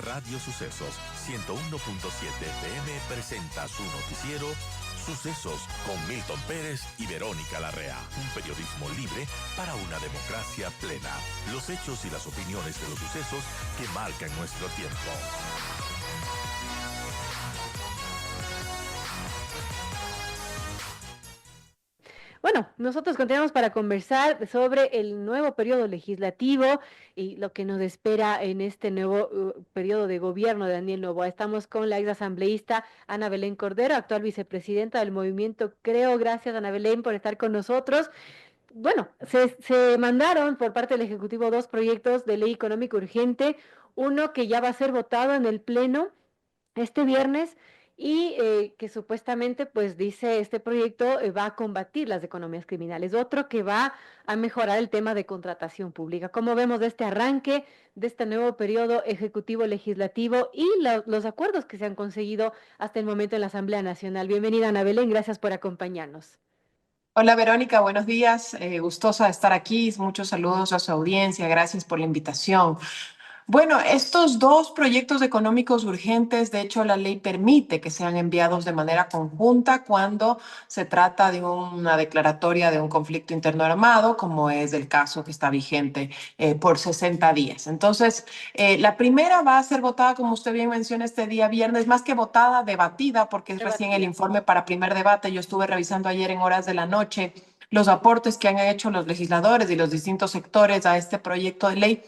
Radio Sucesos 101.7 FM presenta su noticiero Sucesos con Milton Pérez y Verónica Larrea. Un periodismo libre para una democracia plena. Los hechos y las opiniones de los sucesos que marcan nuestro tiempo. Bueno, nosotros continuamos para conversar sobre el nuevo periodo legislativo y lo que nos espera en este nuevo periodo de gobierno de Daniel Noboa. Estamos con la ex asambleísta Ana Belén Cordero, actual vicepresidenta del movimiento Creo. Gracias, Ana Belén, por estar con nosotros. Bueno, se mandaron por parte del Ejecutivo dos proyectos de ley económica urgente, uno que ya va a ser votado en el Pleno este viernes y que supuestamente, pues dice este proyecto, va a combatir las economías criminales. Otro que va a mejorar el tema de contratación pública. ¿Cómo vemos de este arranque, de este nuevo periodo ejecutivo legislativo y los acuerdos que se han conseguido hasta el momento en la Asamblea Nacional? Bienvenida, Ana Belén, gracias por acompañarnos. Hola Verónica, buenos días. Gustosa de estar aquí. Muchos saludos a su audiencia. Gracias por la invitación. Bueno, estos dos proyectos económicos urgentes, de hecho, la ley permite que sean enviados de manera conjunta cuando se trata de una declaratoria de un conflicto interno armado, como es el caso que está vigente por 60 días. Entonces, la primera va a ser votada, como usted bien menciona, este día viernes, más que votada, debatida, porque es recién el Debatida. informe para primer debate. Yo estuve revisando ayer en horas de la noche los aportes que han hecho los legisladores y los distintos sectores a este proyecto de ley.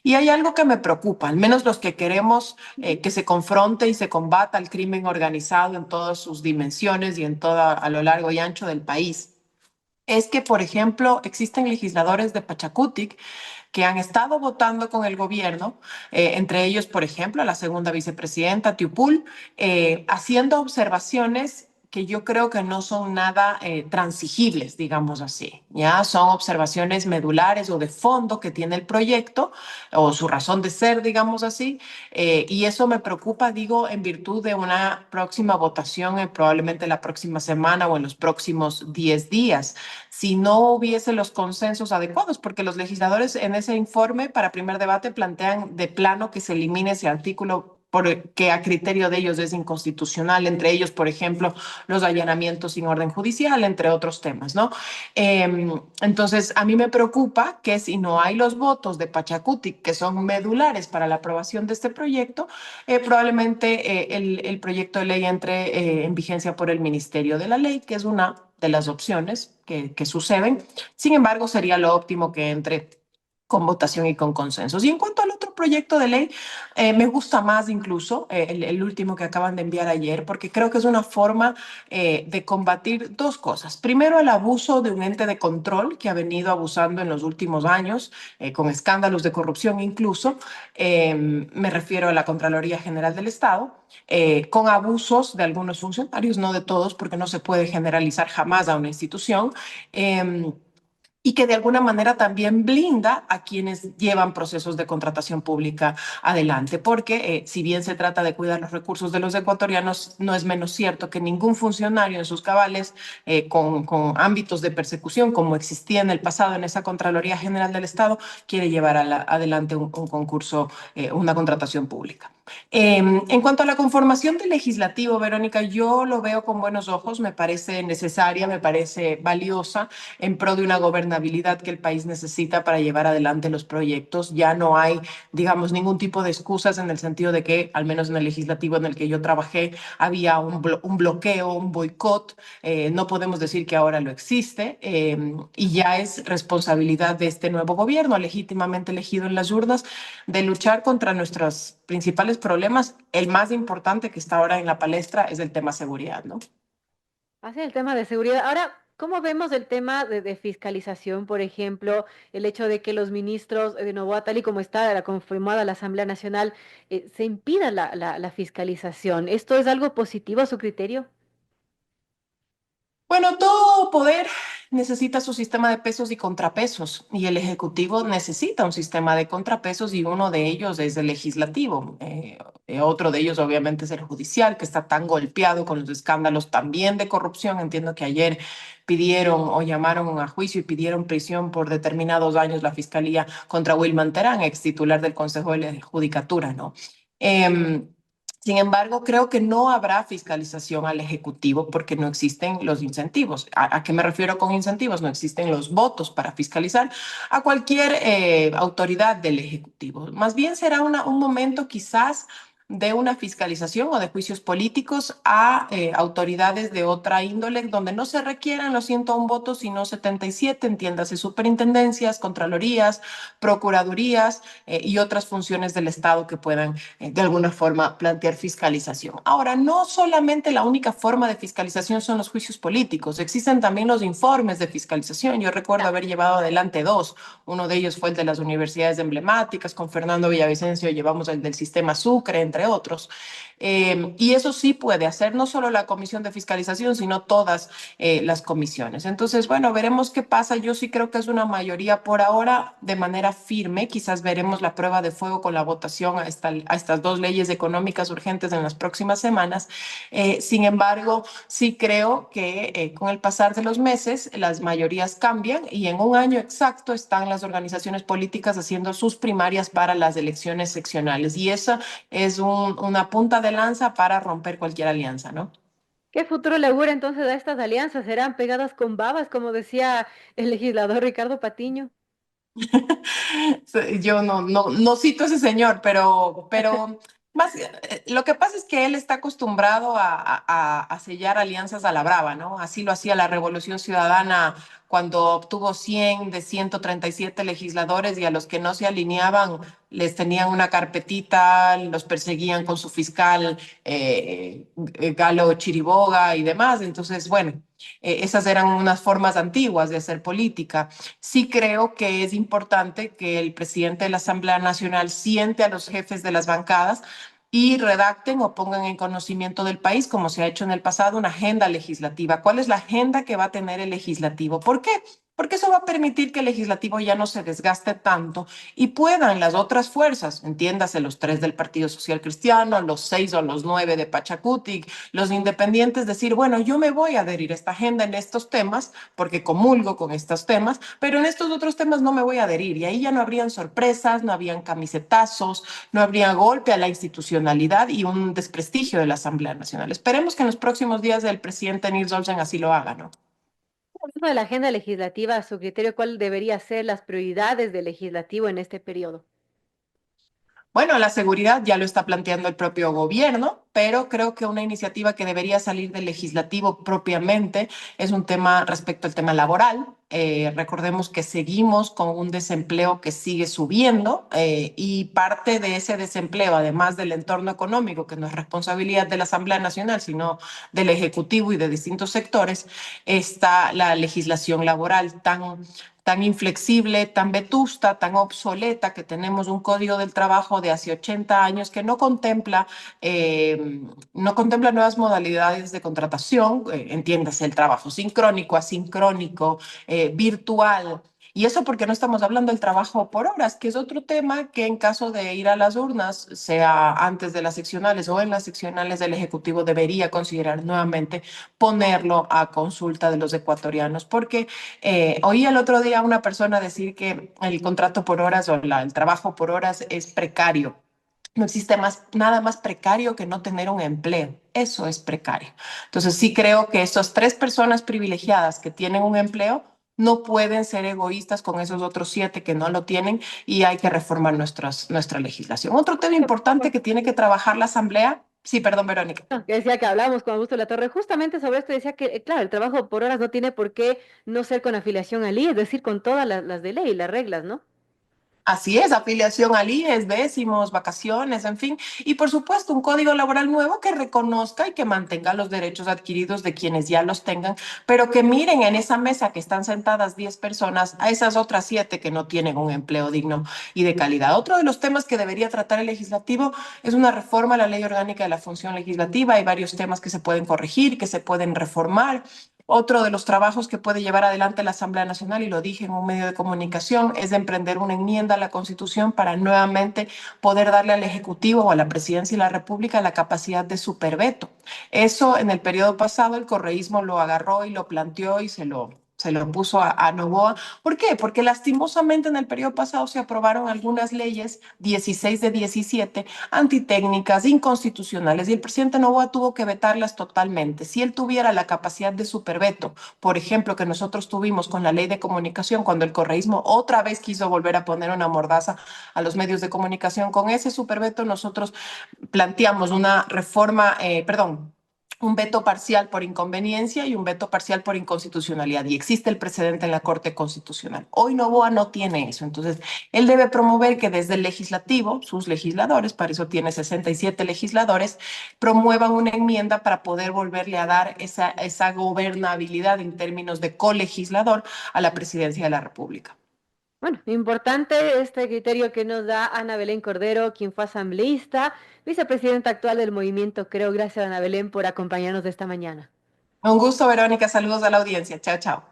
Y hay algo que me preocupa, al menos los que queremos que se confronte y se combata el crimen organizado en todas sus dimensiones y en toda, a lo largo y ancho del país. Es que, por ejemplo, existen legisladores de Pachacutic que han estado votando con el gobierno, entre ellos, por ejemplo, la segunda vicepresidenta Tiupul, haciendo observaciones que yo creo que no son nada transigibles, digamos así, ¿ya? Son observaciones medulares o de fondo que tiene el proyecto o su razón de ser, digamos así, y eso me preocupa, digo, en virtud de una próxima votación, probablemente la próxima semana o en los próximos 10 días, si no hubiese los consensos adecuados, porque los legisladores en ese informe para primer debate plantean de plano que se elimine ese artículo porque a criterio de ellos es inconstitucional, entre ellos, por ejemplo, los allanamientos sin orden judicial, entre otros temas, ¿no? Entonces, a mí me preocupa que si no hay los votos de Pachacuti, que son medulares para la aprobación de este proyecto, probablemente el proyecto de ley entre en vigencia por el Ministerio de la Ley, que es una de las opciones que suceden. Sin embargo, sería lo óptimo que entre con votación y con consensos. Y en cuanto al otro proyecto de ley, me gusta más incluso el último que acaban de enviar ayer, porque creo que es una forma de combatir dos cosas. Primero, el abuso de un ente de control que ha venido abusando en los últimos años, con escándalos de corrupción incluso. Me refiero a la Contraloría General del Estado, con abusos de algunos funcionarios, no de todos, porque no se puede generalizar jamás a una institución. Y que de alguna manera también blinda a quienes llevan procesos de contratación pública adelante, porque si bien se trata de cuidar los recursos de los ecuatorianos, no es menos cierto que ningún funcionario en sus cabales, con ámbitos de persecución, como existía en el pasado en esa Contraloría General del Estado, quiere llevar adelante un concurso, una contratación pública. En cuanto a la conformación del legislativo, Verónica, yo lo veo con buenos ojos, me parece necesaria, me parece valiosa en pro de una gobernabilidad que el país necesita para llevar adelante los proyectos. Ya no hay, digamos, ningún tipo de excusas en el sentido de que, al menos en el legislativo en el que yo trabajé, había un bloqueo, un boicot. No podemos decir que ahora lo existe, y ya es responsabilidad de este nuevo gobierno, legítimamente elegido en las urnas, de luchar contra nuestros principales problemas. El más importante que está ahora en la palestra es el tema seguridad, ¿no? Así el tema de seguridad. Ahora, ¿cómo vemos el tema de fiscalización, por ejemplo, el hecho de que los ministros de Novoa, tal y como está conformada la Asamblea Nacional, se impida la fiscalización? ¿Esto es algo positivo a su criterio? Bueno, todo poder necesita su sistema de pesos y contrapesos, y el Ejecutivo necesita un sistema de contrapesos, y uno de ellos es el legislativo. Otro de ellos obviamente es el judicial, que está tan golpeado con los escándalos también de corrupción. Entiendo que ayer pidieron o llamaron a juicio y pidieron prisión por determinados años la Fiscalía contra Wilman Terán, ex titular del Consejo de la Judicatura, ¿no? Em, Sin embargo, creo que no habrá fiscalización al Ejecutivo porque no existen los incentivos. ¿A qué me refiero con incentivos? No existen los votos para fiscalizar a cualquier autoridad del Ejecutivo. Más bien será un momento quizás de una fiscalización o de juicios políticos a autoridades de otra índole, donde no se requieran los 101 votos, sino 77, entiéndase, superintendencias, contralorías, procuradurías y otras funciones del Estado que puedan de alguna forma plantear fiscalización. Ahora, no solamente la única forma de fiscalización son los juicios políticos, existen también los informes de fiscalización. Yo recuerdo haber llevado adelante dos. Uno de ellos fue el de las universidades emblemáticas, con Fernando Villavicencio llevamos el del sistema Sucre, entre otros. Y eso sí puede hacer no solo la comisión de fiscalización, sino todas las comisiones. Entonces, bueno, veremos qué pasa. Yo sí creo que es una mayoría por ahora de manera firme. Quizás veremos la prueba de fuego con la votación a estas dos leyes económicas urgentes en las próximas semanas. Sin embargo, sí creo que con el pasar de los meses las mayorías cambian y en un año exacto están las organizaciones políticas haciendo sus primarias para las elecciones seccionales. Y esa es una punta de lanza para romper cualquier alianza, ¿no? ¿Qué futuro le augura entonces a estas alianzas? ¿Serán pegadas con babas, como decía el legislador Ricardo Patiño? Yo no cito a ese señor, pero más, lo que pasa es que él está acostumbrado a sellar alianzas a la brava, ¿no? Así lo hacía la Revolución Ciudadana cuando obtuvo 100 de 137 legisladores y a los que no se alineaban les tenían una carpetita, los perseguían con su fiscal Galo Chiriboga y demás. Entonces, bueno, esas eran unas formas antiguas de hacer política. Sí creo que es importante que el presidente de la Asamblea Nacional siente a los jefes de las bancadas y redacten o pongan en conocimiento del país, como se ha hecho en el pasado, una agenda legislativa. ¿Cuál es la agenda que va a tener el legislativo? ¿Por qué? Porque eso va a permitir que el legislativo ya no se desgaste tanto y puedan las otras fuerzas, entiéndase los tres del Partido Social Cristiano, los 6 o los 9 de Pachacutic, los independientes, decir, bueno, yo me voy a adherir a esta agenda en estos temas porque comulgo con estos temas, pero en estos otros temas no me voy a adherir. Y ahí ya no habrían sorpresas, no habrían camisetazos, no habría golpe a la institucionalidad y un desprestigio de la Asamblea Nacional. Esperemos que en los próximos días el presidente Nils Olsen así lo haga, ¿no? Hablando de la agenda legislativa, a su criterio, ¿cuál debería ser las prioridades del legislativo en este periodo? Bueno, la seguridad ya lo está planteando el propio gobierno, pero creo que una iniciativa que debería salir del legislativo propiamente es un tema respecto al tema laboral. Recordemos que seguimos con un desempleo que sigue subiendo y parte de ese desempleo, además del entorno económico, que no es responsabilidad de la Asamblea Nacional, sino del Ejecutivo y de distintos sectores, está la legislación laboral tan inflexible, tan vetusta, tan obsoleta, que tenemos un código del trabajo de hace 80 años que no contempla nuevas modalidades de contratación, entiéndase el trabajo sincrónico, asincrónico, virtual. Y eso porque no estamos hablando del trabajo por horas, que es otro tema que en caso de ir a las urnas, sea antes de las seccionales o en las seccionales del Ejecutivo, debería considerar nuevamente ponerlo a consulta de los ecuatorianos, porque oí el otro día a una persona decir que el contrato por horas o el trabajo por horas es precario. No existe nada más precario que no tener un empleo. Eso es precario. Entonces sí creo que esas tres personas privilegiadas que tienen un empleo no pueden ser egoístas con esos otros 7 que no lo tienen y hay que reformar nuestra legislación. Otro tema importante que tiene que trabajar la Asamblea. Sí, perdón, Verónica. Que decía que hablamos con Augusto Latorre, justamente sobre esto decía que, claro, el trabajo por horas no tiene por qué no ser con afiliación al IE, es decir, con todas las de ley, las reglas, ¿no? Así es, afiliación al IES, décimos, vacaciones, en fin. Y por supuesto, un código laboral nuevo que reconozca y que mantenga los derechos adquiridos de quienes ya los tengan, pero que miren en esa mesa que están sentadas 10 personas a esas otras 7 que no tienen un empleo digno y de calidad. Otro de los temas que debería tratar el legislativo es una reforma a la ley orgánica de la función legislativa. Hay varios temas que se pueden corregir, que se pueden reformar. Otro de los trabajos que puede llevar adelante la Asamblea Nacional, y lo dije en un medio de comunicación, es de emprender una enmienda a la Constitución para nuevamente poder darle al Ejecutivo o a la Presidencia de la República la capacidad de superveto. Eso en el periodo pasado el correísmo lo agarró y lo planteó y se lo puso a Noboa. ¿Por qué? Porque lastimosamente en el periodo pasado se aprobaron algunas leyes, 16 de 17, antitécnicas, inconstitucionales, y el presidente Noboa tuvo que vetarlas totalmente. Si él tuviera la capacidad de superveto, por ejemplo, que nosotros tuvimos con la ley de comunicación, cuando el correísmo otra vez quiso volver a poner una mordaza a los medios de comunicación, con ese superveto nosotros planteamos una reforma, perdón, un veto parcial por inconveniencia y un veto parcial por inconstitucionalidad. Y existe el precedente en la Corte Constitucional. Hoy Noboa no tiene eso. Entonces, él debe promover que desde el legislativo, sus legisladores, para eso tiene 67 legisladores, promuevan una enmienda para poder volverle a dar esa gobernabilidad en términos de colegislador a la presidencia de la República. Bueno, importante este criterio que nos da Ana Belén Cordero, quien fue asambleísta, vicepresidenta actual del movimiento Creo. Gracias, Ana Belén, por acompañarnos de esta mañana. Un gusto, Verónica. Saludos a la audiencia. Chao, chao.